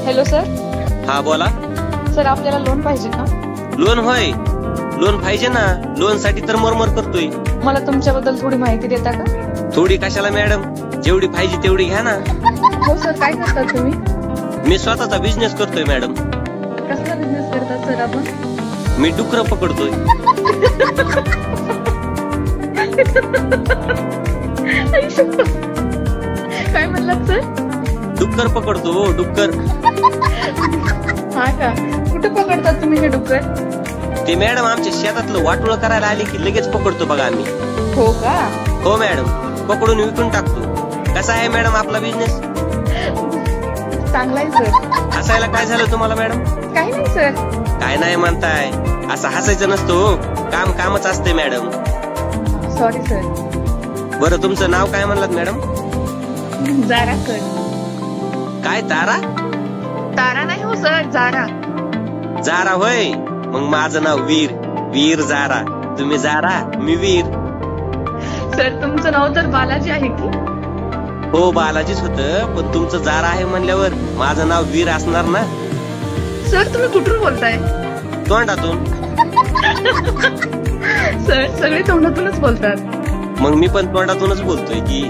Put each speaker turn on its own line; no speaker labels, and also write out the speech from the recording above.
Hello sir.
हा बोला.
Sir आपल्याला लोन पाहिजे का?
लोन होय, लोन पाहिजे ना. लोन साठी तर मरमर करतोय.
मला तुमच्याबद्दल थोडी माहिती देता का?
थोडी कशाला मॅडम, जेवढी पाहिजे तेवढी घ्या ना.
हो सर, काय करतात तुम्ही?
मी स्वतःचा बिझनेस करतोय मॅडम.
कसला बिझनेस करतात सर आपण?
मी डुकर पकडतोय.
काय म्हणलात सर?
डुक्कर पकडतो, डुक्कर.
हा का, कुठे पकडतात तुम्ही हे डुक्कर?
ते मॅडम आमच्या शेतातलं वाटोळ करायला आले की लगेच पकडतो बघा आम्ही.
हो का?
हो मॅडम, पकडून विकून टाकतो. कसा आहे मॅडम आपला बिझनेस?
चांगला आहे सर.
हसायला काय झालं तुम्हाला मॅडम?
काही नाही सर.
काय नाही म्हणताय? असं हसायचं नसतं हो, काम कामच असते मॅडम.
Sorry sir.
बरं तुमचं नाव काय म्हणलात मॅडम?
Zara sir.
काय तारा?
तारा नाही हो सर, जारा.
जारा होय, मग माझं नाव वीर. वीर जारा. तुम्ही जारा, मी वीर.
सर तुमचं नाव तर बालाजी आहे की?
हो बालाजीच होतं, पण तुमचं जारा आहे म्हणल्यावर माझं नाव वीर असणार ना.
सर तुम्ही कुठून बोलताय?
तोंडातून.
सर सगळे तोंडातूनच बोलतात.
मग मी पण तोंडातूनच बोलतोय की.